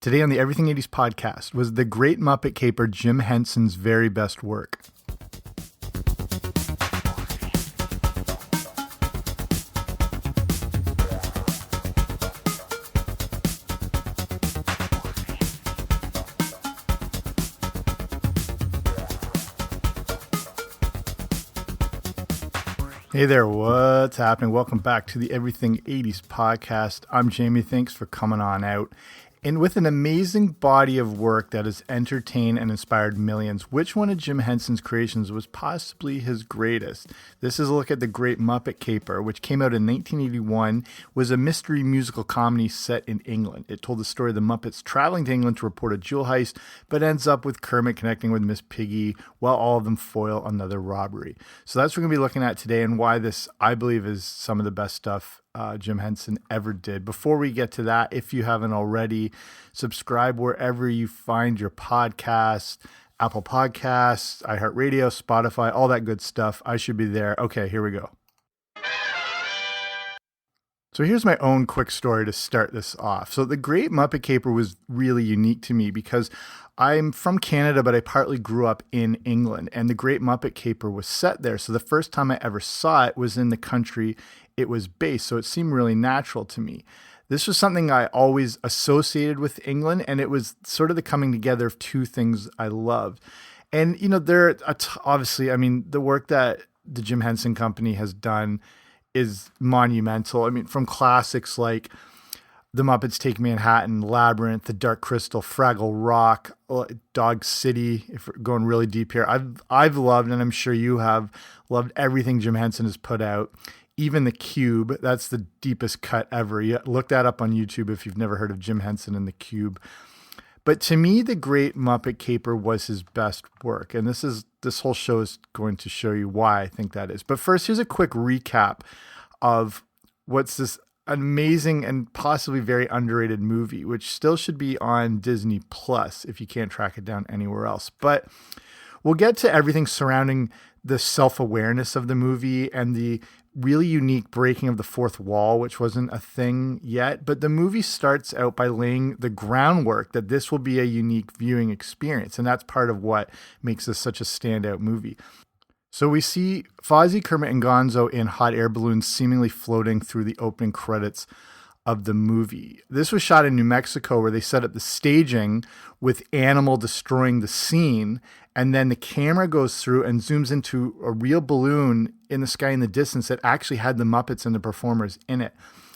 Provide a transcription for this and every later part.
Today on the Everything 80s podcast was the Great Muppet Caper Jim Henson's very best work. Hey there, what's happening? Welcome back to the Everything 80s podcast. I'm Jamie. Thanks for coming on out. And with an amazing body of work that has entertained and inspired millions, which one of Jim Henson's creations was possibly his greatest? This is a look at the Great Muppet Caper, which came out in 1981, was a mystery musical comedy set in England. It told the story of the Muppets traveling to England to report a jewel heist, but ends up with Kermit connecting with Miss Piggy while all of them foil another robbery. So that's what we're going to be looking at today and why this, I believe, is some of the best stuff Jim Henson ever did. Before we get to that, if you haven't already, subscribe wherever you find your podcasts, Apple Podcasts, iHeartRadio, Spotify, all that good stuff. I should be there. Okay, here we go. So here's my own quick story to start this off. So the Great Muppet Caper was really unique to me because I'm from Canada, but I partly grew up in England, and the Great Muppet Caper was set there. So the first time I ever saw it was in the country it was based, so it seemed really natural to me. This was something I always associated with England, and it was sort of the coming together of two things I loved. And, you know, obviously, I mean, the work that the Jim Henson Company has done is monumental. I mean, from classics like The Muppets Take Manhattan, Labyrinth, The Dark Crystal, Fraggle Rock, Dog City, if we're going really deep here. I've loved, and I'm sure you have, loved everything Jim Henson has put out. Even The Cube, that's the deepest cut ever. You look that up on YouTube if you've never heard of Jim Henson and The Cube. But to me, the Great Muppet Caper was his best work. And this whole show is going to show you why I think that is. But first, here's a quick recap of what's this amazing and possibly very underrated movie, which still should be on Disney Plus if you can't track it down anywhere else. But we'll get to everything surrounding the self-awareness of the movie and the really unique breaking of the fourth wall, which wasn't a thing yet. But the movie starts out by laying the groundwork that this will be a unique viewing experience. And that's part of what makes this such a standout movie. So we see Fozzie, Kermit, and Gonzo in hot air balloons seemingly floating through the opening credits of the movie. This was shot in New Mexico, where they set up the staging with Animal destroying the scene, and then the camera goes through and zooms into a real balloon in the sky in the distance that actually had the Muppets and the performers in it.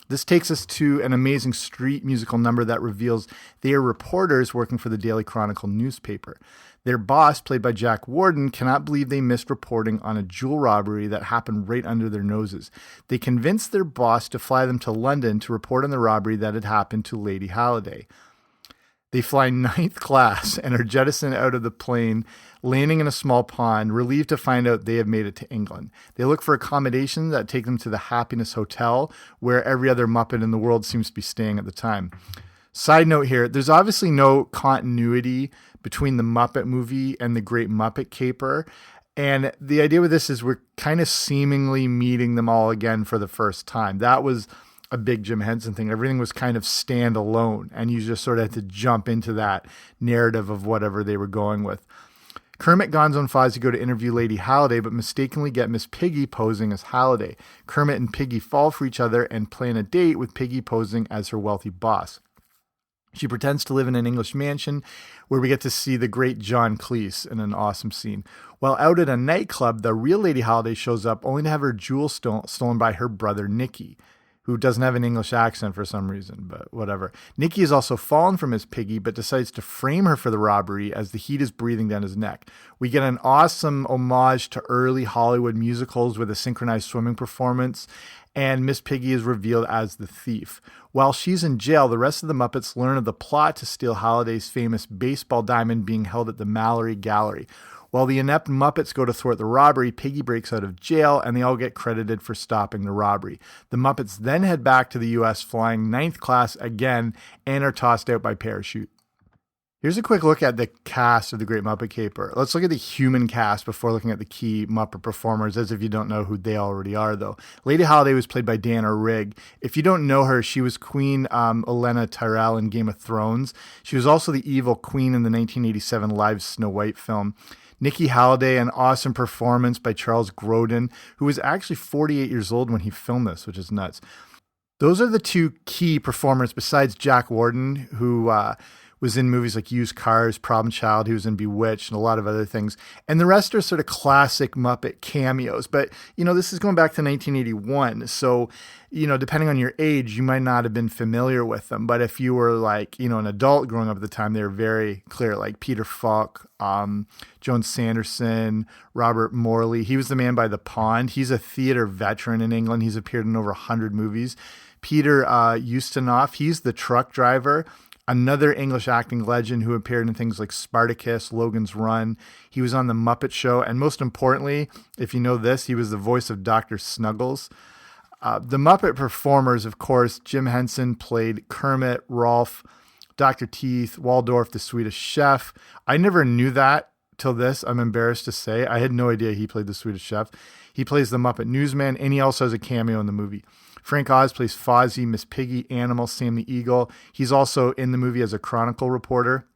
This takes us to an amazing street musical number that reveals they are reporters working for the Daily Chronicle newspaper. Their boss, played by Jack Warden, cannot believe they missed reporting on a jewel robbery that happened right under their noses. They convince their boss to fly them to London to report on the robbery that had happened to Lady Halliday. They fly ninth class and are jettisoned out of the plane, landing in a small pond, relieved to find out they have made it to England. They look for accommodations that take them to the Happiness Hotel, where every other Muppet in the world seems to be staying at the time. Side note here, there's obviously no continuity between the Muppet movie and the Great Muppet Caper. And the idea with this is we're kind of seemingly meeting them all again for the first time. That was a big Jim Henson thing. Everything was kind of standalone, and you just sort of had to jump into that narrative of whatever they were going with. Kermit, Gonzo, and Fozzie go to interview Lady Halliday, but mistakenly get Miss Piggy posing as Halliday. Kermit and Piggy fall for each other and plan a date with Piggy posing as her wealthy boss. She pretends to live in an English mansion where we get to see the great John Cleese in an awesome scene. While out at a nightclub, the real Lady Halliday shows up only to have her jewels stolen by her brother Nicky, who doesn't have an English accent for some reason, but whatever. Nicky has also fallen for Miss Piggy, but decides to frame her for the robbery as the heat is breathing down his neck. We get an awesome homage to early Hollywood musicals with a synchronized swimming performance, and Miss Piggy is revealed as the thief. While she's in jail, the rest of the Muppets learn of the plot to steal Halliday's famous baseball diamond being held at the Mallory Gallery. While the inept Muppets go to thwart the robbery, Piggy breaks out of jail, and they all get credited for stopping the robbery. The Muppets then head back to the U.S. flying ninth class again and are tossed out by parachute. Here's a quick look at the cast of The Great Muppet Caper. Let's look at the human cast before looking at the key Muppet performers, as if you don't know who they already are, though. Lady Holiday was played by Dana Rigg. If you don't know her, she was Queen Olenna Tyrell in Game of Thrones. She was also the evil queen in the 1987 live Snow White film. Nikki Halliday, an awesome performance by Charles Grodin, who was actually 48 years old when he filmed this, which is nuts. Those are the two key performers besides Jack Warden, who was in movies like Used Cars, Problem Child, he was in Bewitched, and a lot of other things. And the rest are sort of classic Muppet cameos. But, this is going back to 1981. So, depending on your age, you might not have been familiar with them. But if you were like, an adult growing up at the time, they were very clear, like Peter Falk, Joan Sanderson, Robert Morley. He was the man by the pond. He's a theater veteran in England. He's appeared in over 100 movies. Peter Ustinov, he's the truck driver. Another English acting legend who appeared in things like Spartacus, Logan's Run. He was on The Muppet Show. And most importantly, if you know this, he was the voice of Dr. Snuggles. The Muppet performers, of course, Jim Henson played Kermit, Rolf, Dr. Teeth, Waldorf, the Swedish chef. I never knew that till this, I'm embarrassed to say. I had no idea he played the Swedish chef. He plays the Muppet Newsman, and he also has a cameo in the movie. Frank Oz plays Fozzie, Miss Piggy, Animal, Sam the Eagle. He's also in the movie as a Chronicle reporter.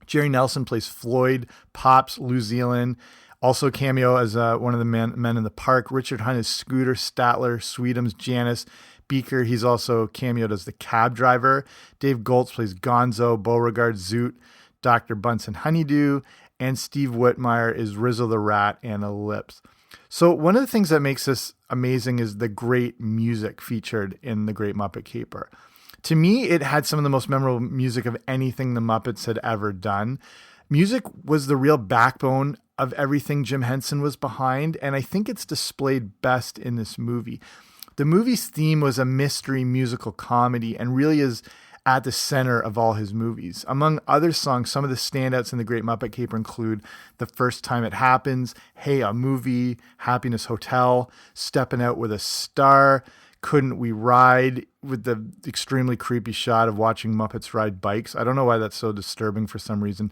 Jerry Nelson plays Floyd, Pops, New Zealand. Also cameo as one of the men in the park. Richard Hunt is Scooter, Statler, Sweetums, Janice, Beaker. He's also cameoed as the cab driver. Dave Goltz plays Gonzo, Beauregard, Zoot, Dr. Bunsen Honeydew. And Steve Whitmire is Rizzo the Rat and Ellipse. So one of the things that makes this amazing is the great music featured in The Great Muppet Caper. To me, it had some of the most memorable music of anything the Muppets had ever done. Music was the real backbone of everything Jim Henson was behind, and I think it's displayed best in this movie. The movie's theme was a mystery musical comedy and really is at the center of all his movies. Among other songs, some of the standouts in The Great Muppet Caper include The First Time It Happens, Hey, a Movie, Happiness Hotel, Steppin' Out with a Star, Couldn't We Ride, with the extremely creepy shot of watching Muppets ride bikes. I don't know why that's so disturbing for some reason.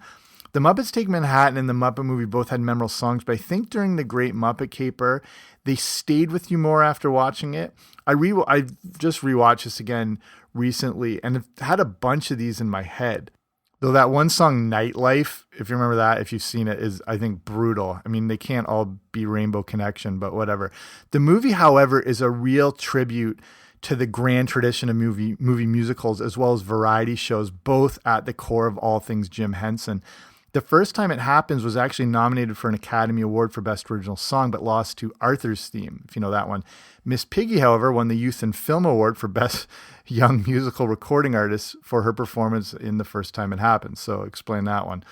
The Muppets Take Manhattan and the Muppet Movie both had memorable songs, but I think during The Great Muppet Caper, they stayed with you more after watching it. I just rewatched this again recently and I've had a bunch of these in my head. Though that one song, Nightlife, if you remember that, if you've seen it, is, I think, brutal. I mean, they can't all be Rainbow Connection, but whatever. The movie, however, is a real tribute to the grand tradition of movie musicals as well as variety shows, both at the core of all things Jim Henson. The First Time It Happens was actually nominated for an Academy Award for Best Original Song, but lost to Arthur's Theme, if you know that one. Miss Piggy, however, won the Youth and Film Award for Best Young Musical Recording Artist for her performance in The First Time It Happens. So explain that one.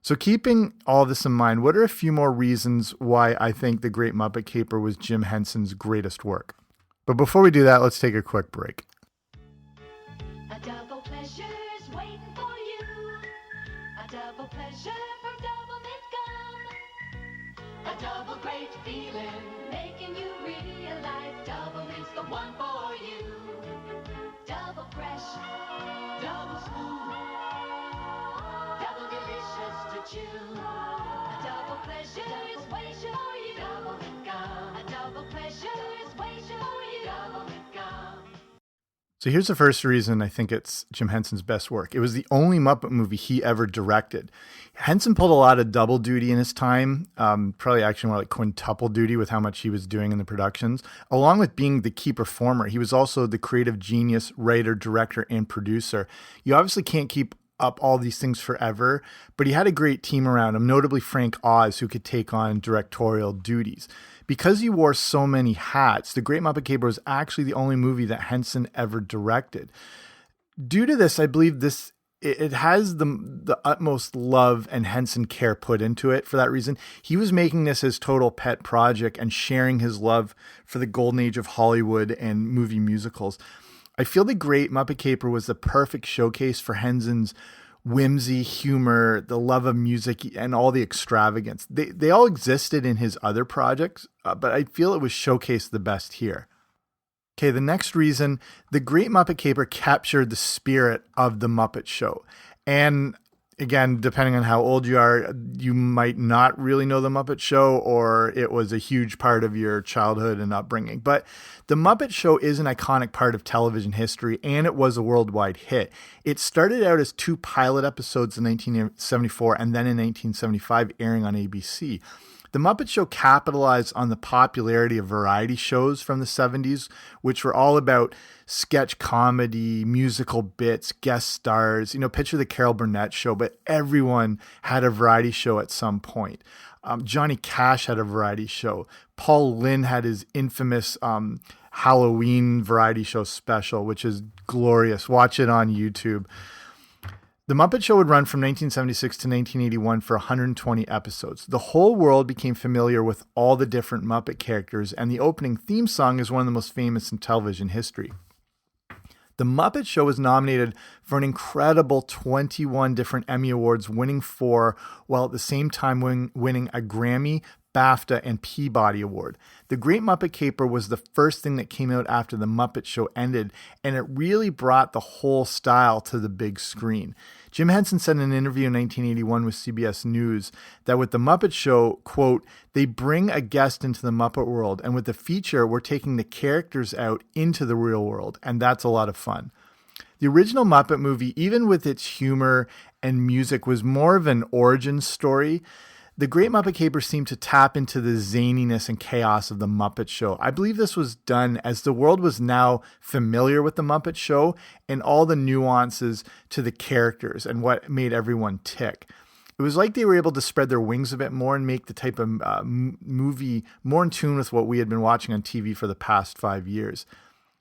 So keeping all this in mind, what are a few more reasons why I think The Great Muppet Caper was Jim Henson's greatest work? But before we do that, let's take a quick break. A double pleasure's waiting for you. A double pleasure for double mint gum. A double great feeling, making you realize double is the one for you. Double fresh, double smooth, double delicious to chew. A double pleasure is waiting for you. Double mint gum. A double pleasure is waiting for you. Double mint gum. So here's the first reason I think it's Jim Henson's best work. It was the only Muppet movie he ever directed. Henson pulled a lot of double duty in his time, probably actually more like quintuple duty with how much he was doing in the productions. Along with being the key performer, he was also the creative genius, writer, director, and producer. You obviously can't keep up all these things forever, but he had a great team around him, notably Frank Oz, who could take on directorial duties. Because he wore so many hats, The Great Muppet Caper was actually the only movie that Henson ever directed. Due to this, I believe it has the utmost love and Henson care put into it. For that reason, he was making this his total pet project and sharing his love for the golden age of Hollywood and movie musicals. I feel The Great Muppet Caper was the perfect showcase for Henson's whimsy, humor, the love of music, and all the extravagance. They all existed in his other projects, but I feel it was showcased the best here. Okay, the next reason, the Great Muppet Caper captured the spirit of the Muppet Show. And again, depending on how old you are, you might not really know the Muppet Show, or it was a huge part of your childhood and upbringing. But the Muppet Show is an iconic part of television history, and it was a worldwide hit. It started out as 2 pilot episodes in 1974 and then in 1975 airing on ABC. The Muppet Show capitalized on the popularity of variety shows from the 70s, which were all about sketch comedy, musical bits, guest stars. Picture the Carol Burnett Show, but everyone had a variety show at some point. Johnny Cash had a variety show. Paul Lynde had his infamous Halloween variety show special, which is glorious. Watch it on YouTube. The Muppet Show would run from 1976 to 1981 for 120 episodes. The whole world became familiar with all the different Muppet characters, and the opening theme song is one of the most famous in television history. The Muppet Show was nominated for an incredible 21 different Emmy Awards, winning 4, while at the same time winning a Grammy, BAFTA, and Peabody Award. The Great Muppet Caper was the first thing that came out after the Muppet Show ended, and it really brought the whole style to the big screen. Jim Henson said in an interview in 1981 with CBS News that with the Muppet Show, quote, they bring a guest into the Muppet world, and with the feature, we're taking the characters out into the real world, and that's a lot of fun. The original Muppet movie, even with its humor and music, was more of an origin story. The Great Muppet Caper seemed to tap into the zaniness and chaos of the Muppet Show. I believe this was done as the world was now familiar with the Muppet Show and all the nuances to the characters and what made everyone tick. It was like they were able to spread their wings a bit more and make the type of movie more in tune with what we had been watching on TV for the past 5 years.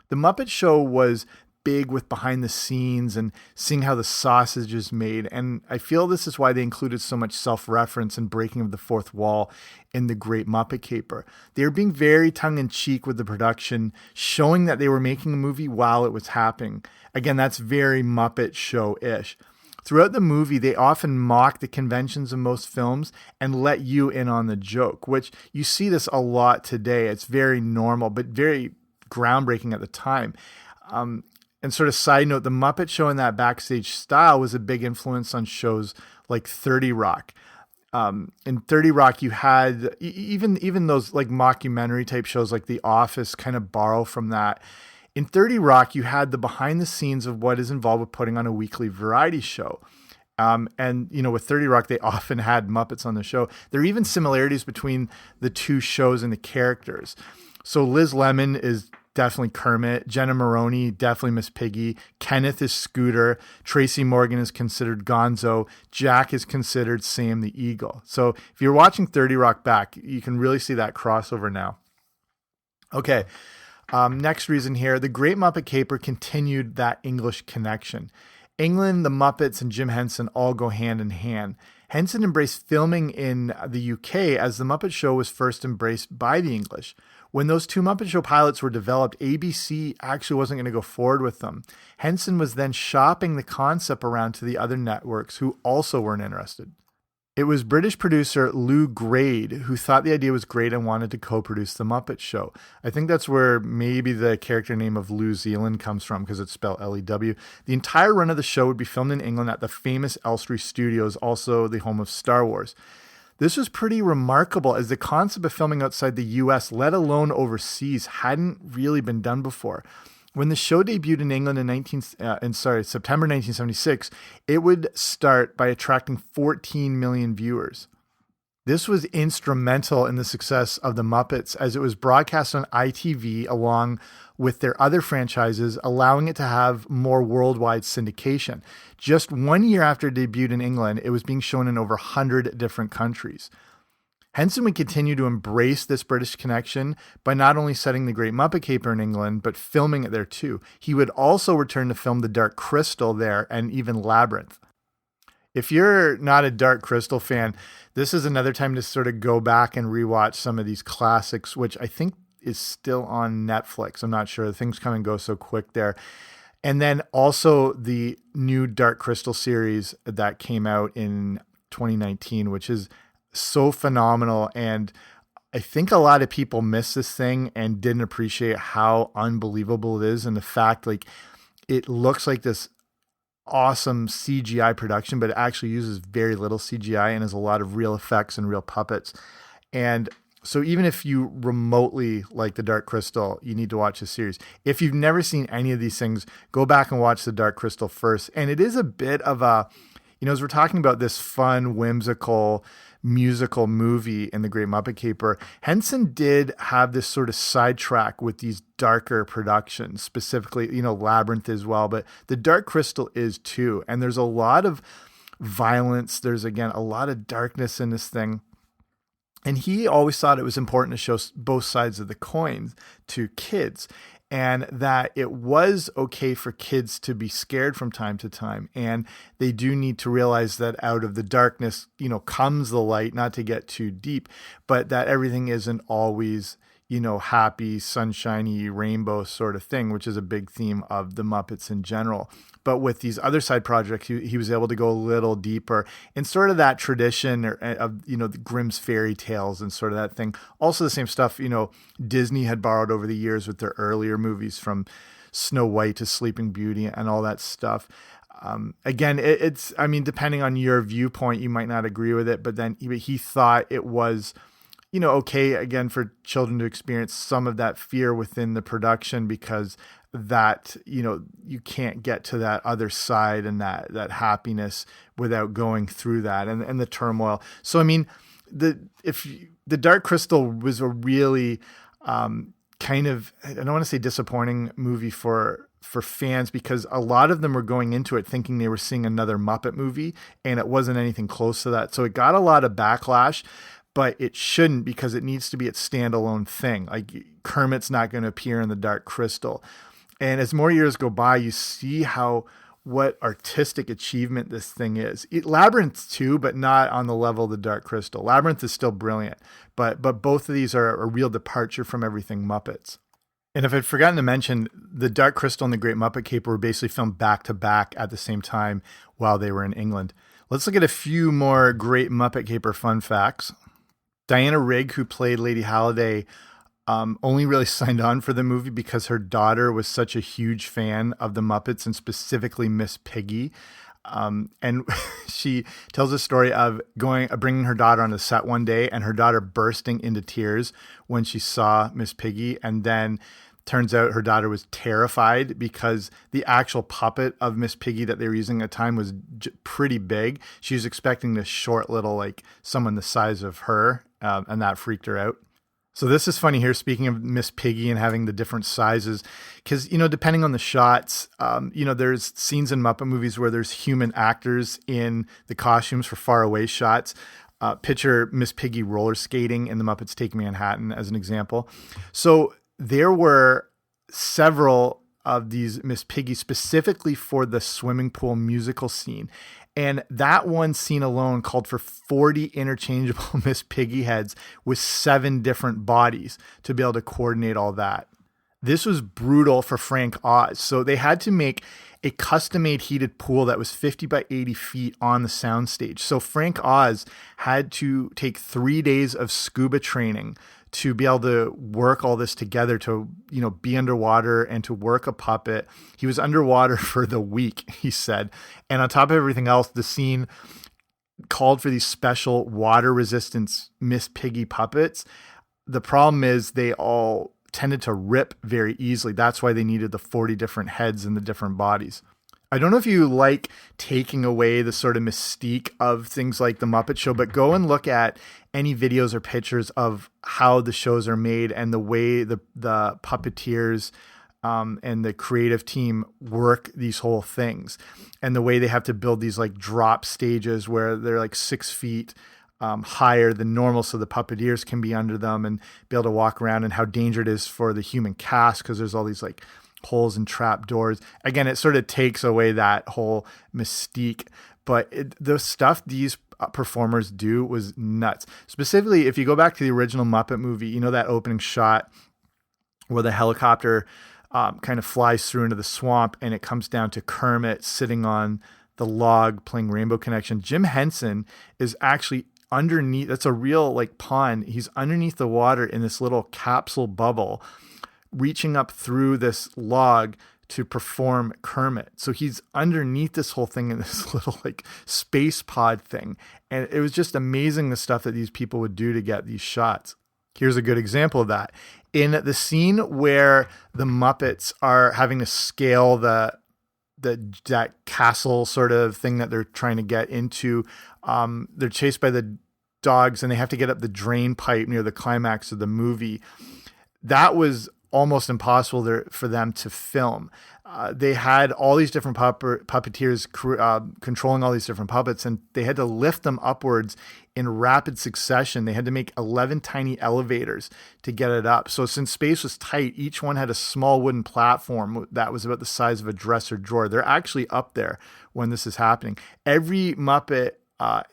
The Muppet Show was big with behind the scenes and seeing how the sausage is made. And I feel this is why they included so much self-reference and breaking of the fourth wall in the Great Muppet Caper. They were being very tongue-in-cheek with the production, showing that they were making a movie while it was happening. Again, that's very Muppet Show-ish. Throughout the movie, they often mock the conventions of most films and let you in on the joke, which you see this a lot today. It's very normal, but very groundbreaking at the time. And sort of side note, the Muppet Show in that backstage style was a big influence on shows like 30 Rock. In 30 Rock, you had even those like mockumentary type shows like The Office kind of borrow from that. In 30 Rock, you had the behind the scenes of what is involved with putting on a weekly variety show. And with 30 Rock, they often had Muppets on the show. There are even similarities between the two shows and the characters. So Liz Lemon is definitely Kermit. Jenna Maroney, definitely Miss Piggy. Kenneth is Scooter. Tracy Morgan is considered Gonzo. Jack is considered Sam the Eagle. So if you're watching 30 Rock back, you can really see that crossover now. Okay, next reason here. The Great Muppet Caper continued that English connection. England, the Muppets, and Jim Henson all go hand in hand. Henson embraced filming in the UK as the Muppet Show was first embraced by the English. When those 2 Muppet Show pilots were developed, ABC actually wasn't going to go forward with them. Henson was then shopping the concept around to the other networks who also weren't interested. It was British producer Lew Grade who thought the idea was great and wanted to co-produce The Muppet Show. I think that's where maybe the character name of Lew Zealand comes from because it's spelled L-E-W. The entire run of the show would be filmed in England at the famous Elstree Studios, also the home of Star Wars. This was pretty remarkable as the concept of filming outside the US, let alone overseas, hadn't really been done before. When the show debuted in England in September 1976, it would start by attracting 14 million viewers. This was instrumental in the success of the Muppets as it was broadcast on ITV along with their other franchises, allowing it to have more worldwide syndication. Just 1 year after it debuted in England, it was being shown in over 100 different countries. Henson would continue to embrace this British connection by not only setting the Great Muppet Caper in England, but filming it there too. He would also return to film The Dark Crystal there and even Labyrinth. If you're not a Dark Crystal fan, this is another time to sort of go back and rewatch some of these classics, which I think is still on Netflix. I'm not sure. Things come and go so quick there. And then also the new Dark Crystal series that came out in 2019, which is so phenomenal. And I think a lot of people miss this thing and didn't appreciate how unbelievable it is. And the fact, like, it looks like this awesome CGI production, but it actually uses very little CGI and has a lot of real effects and real puppets. And so even if you remotely like The Dark Crystal, you need to watch the series. If you've never seen any of these things, go back and watch The Dark Crystal first. And it is a bit of a, as we're talking about this fun, whimsical, musical movie in The Great Muppet Caper, Henson did have this sort of sidetrack with these darker productions, specifically, Labyrinth as well, but The Dark Crystal is too. And there's a lot of violence. There's, again, a lot of darkness in this thing. And he always thought it was important to show both sides of the coin to kids, and that it was okay for kids to be scared from time to time. And they do need to realize that out of the darkness, comes the light, not to get too deep, but that everything isn't always, happy, sunshiny, rainbow sort of thing, which is a big theme of the Muppets in general. But with these other side projects, he was able to go a little deeper in sort of that tradition of, the Grimm's fairy tales and sort of that thing. Also the same stuff, Disney had borrowed over the years with their earlier movies, from Snow White to Sleeping Beauty and all that stuff. Again, it's depending on your viewpoint, you might not agree with it, but then he thought it was, okay, again, for children to experience some of that fear within the production, because that, you can't get to that other side and that happiness without going through that and the turmoil. So, the Dark Crystal was a really kind of, I don't want to say disappointing movie for fans, because a lot of them were going into it thinking they were seeing another Muppet movie, and it wasn't anything close to that. So it got a lot of backlash, but it shouldn't, because it needs to be its standalone thing. Like, Kermit's not going to appear in The Dark Crystal. And as more years go by, you see what artistic achievement this thing is. Labyrinth too, but not on the level of The Dark Crystal. Labyrinth is still brilliant, but both of these are a real departure from everything Muppets. And if I'd forgotten to mention, The Dark Crystal and The Great Muppet Caper were basically filmed back to back at the same time while they were in England. Let's look at a few more Great Muppet Caper fun facts. Diana Rigg, who played Lady Halliday, only really signed on for the movie because her daughter was such a huge fan of the Muppets, and specifically Miss Piggy. And she tells a story of bringing her daughter on the set one day, and her daughter bursting into tears when she saw Miss Piggy. And then turns out her daughter was terrified because the actual puppet of Miss Piggy that they were using at the time was pretty big. She was expecting this short little, like someone the size of her, and that freaked her out. So this is funny here, speaking of Miss Piggy and having the different sizes, because, depending on the shots, there's scenes in Muppet movies where there's human actors in the costumes for far away shots. Picture Miss Piggy roller skating in The Muppets Take Manhattan as an example. So there were several of these Miss Piggy specifically for the swimming pool musical scene. And that one scene alone called for 40 interchangeable Miss Piggy heads with 7 different bodies to be able to coordinate all that. This was brutal for Frank Oz. So they had to make a custom-made heated pool that was 50 by 80 feet on the soundstage. So Frank Oz had to take 3 days of scuba training to be able to work all this together, to, be underwater and to work a puppet. He was underwater for the week, he said. And on top of everything else, the scene called for these special water resistance Miss Piggy puppets. The problem is they all tended to rip very easily. That's why they needed the 40 different heads and the different bodies. I don't know if you like taking away the sort of mystique of things like The Muppet Show, but go and look at any videos or pictures of how the shows are made and the way the puppeteers and the creative team work these whole things, and the way they have to build these like drop stages where they're like 6 feet higher than normal, so the puppeteers can be under them and be able to walk around, and how dangerous it is for the human cast because there's all these like holes and trap doors. Again, it sort of takes away that whole mystique, but the stuff these performers do was nuts. Specifically, if you go back to the original Muppet movie, that opening shot where the helicopter kind of flies through into the swamp and it comes down to Kermit sitting on the log playing Rainbow Connection. Jim Henson is actually underneath. That's a real like pond. He's underneath the water in this little capsule bubble, reaching up through this log to perform Kermit. So he's underneath this whole thing in this little like space pod thing. And it was just amazing the stuff that these people would do to get these shots. Here's a good example of that. In the scene where the Muppets are having to scale that castle sort of thing that they're trying to get into, they're chased by the dogs and they have to get up the drain pipe near the climax of the movie. That was almost impossible for them to film. They had all these different puppeteers controlling all these different puppets, and they had to lift them upwards in rapid succession. They had to make 11 tiny elevators to get it up. So since space was tight, each one had a small wooden platform that was about the size of a dresser drawer. They're actually up there when this is happening. Every Muppet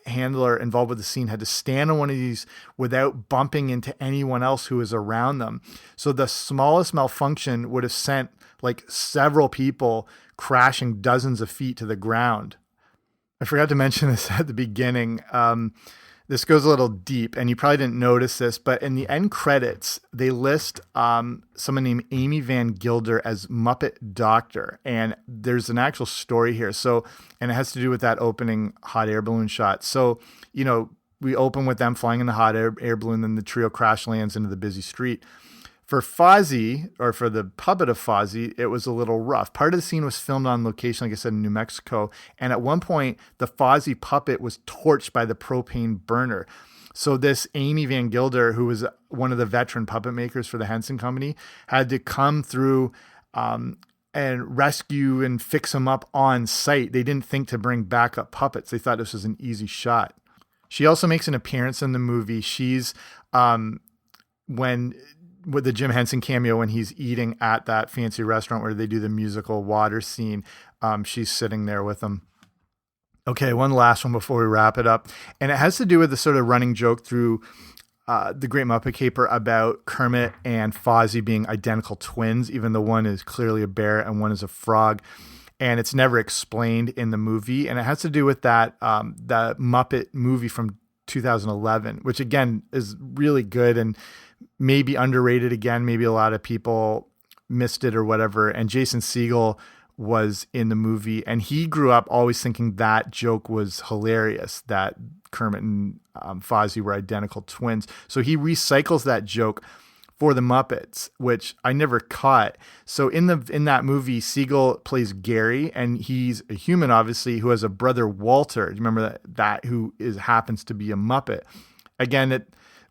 handler involved with the scene had to stand on one of these without bumping into anyone else who was around them. So the smallest malfunction would have sent like several people crashing dozens of feet to the ground. I forgot to mention this at the beginning. This goes a little deep, and you probably didn't notice this, but in the end credits, they list someone named Amy Van Gilder as Muppet Doctor, and there's an actual story here. So, and it has to do with that opening hot air balloon shot. So, you know, we open with them flying in the hot air balloon, then the trio crash lands into the busy street. For Fozzie, or for the puppet of Fozzie, it was a little rough. Part of the scene was filmed on location, like I said, in New Mexico. And at one point, the Fozzie puppet was torched by the propane burner. So this Amy Van Gilder, who was one of the veteran puppet makers for the Henson Company, had to come through and rescue and fix him up on site. They didn't think to bring backup puppets. They thought this was an easy shot. She also makes an appearance in the movie. She's with the Jim Henson cameo when he's eating at that fancy restaurant where they do the musical water scene. She's sitting there with him. Okay, one last one before we wrap it up. And it has to do with the sort of running joke through the Great Muppet Caper about Kermit and Fozzie being identical twins, even though one is clearly a bear and one is a frog. And it's never explained in the movie. And it has to do with that Muppet movie from 2011, which again is really good and maybe underrated again. Maybe a lot of people missed it or whatever. And Jason Segel was in the movie, and he grew up always thinking that joke was hilarious, that Kermit and Fozzie were identical twins. So he recycles that joke for the Muppets, which I never caught. So in that movie, Segel plays Gary, and he's a human, obviously, who has a brother, Walter. Do you remember that who happens to be a Muppet? Again,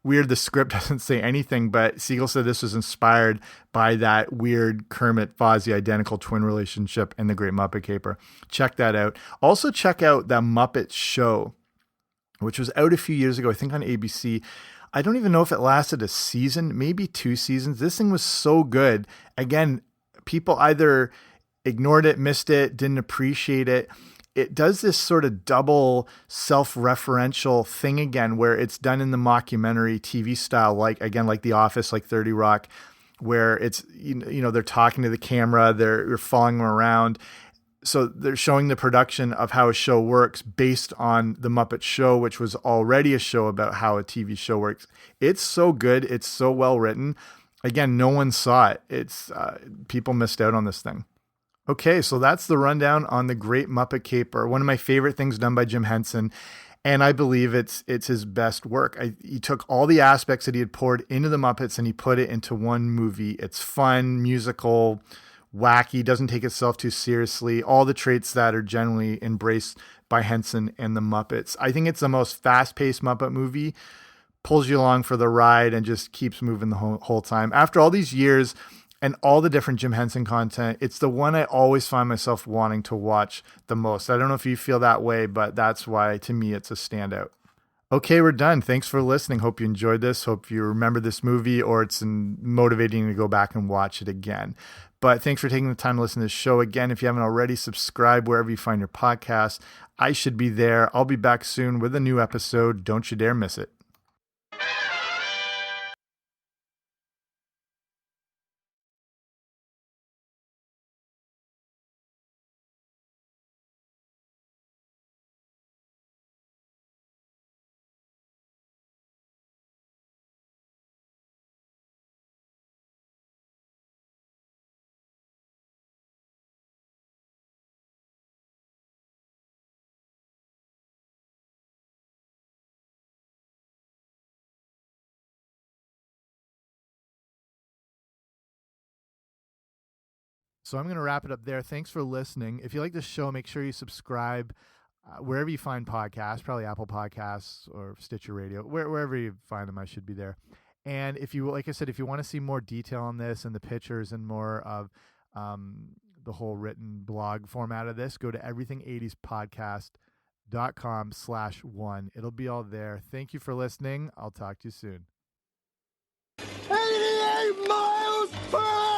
weird, the script doesn't say anything, but Segel said this was inspired by that weird Kermit-Fozzie identical twin relationship in The Great Muppet Caper. Check that out. Also check out The Muppet Show, which was out a few years ago, I think on ABC. I don't even know if it lasted a season, maybe 2 seasons. This thing was so good. Again, people either ignored it, missed it, didn't appreciate it. It does this sort of double self-referential thing again, where it's done in the mockumentary TV style, like The Office, like 30 Rock, where it's, they're talking to the camera, they're following them around. So they're showing the production of how a show works based on The Muppet Show, which was already a show about how a TV show works. It's so good. It's so well written. Again, no one saw it. It's people missed out on this thing. Okay, so that's the rundown on The Great Muppet Caper, one of my favorite things done by Jim Henson, and I believe it's his best work. He took all the aspects that he had poured into the Muppets and he put it into one movie. It's fun, musical, wacky, doesn't take itself too seriously, all the traits that are generally embraced by Henson and the Muppets. I think it's the most fast-paced Muppet movie, pulls you along for the ride and just keeps moving the whole time. After all these years and all the different Jim Henson content, it's the one I always find myself wanting to watch the most. I don't know if you feel that way, but that's why, to me, it's a standout. Okay, we're done. Thanks for listening. Hope you enjoyed this. Hope you remember this movie, or it's motivating to go back and watch it again. But thanks for taking the time to listen to this show. Again, if you haven't already, subscribe wherever you find your podcasts. I should be there. I'll be back soon with a new episode. Don't you dare miss it. So I'm going to wrap it up there. Thanks for listening. If you like this show, make sure you subscribe wherever you find podcasts, probably Apple Podcasts or Stitcher Radio, wherever you find them, I should be there. And if you, like I said, if you want to see more detail on this and the pictures and more of the whole written blog format of this, go to everything80spodcast.com/1. It'll be all there. Thank you for listening. I'll talk to you soon. 88 miles per hour!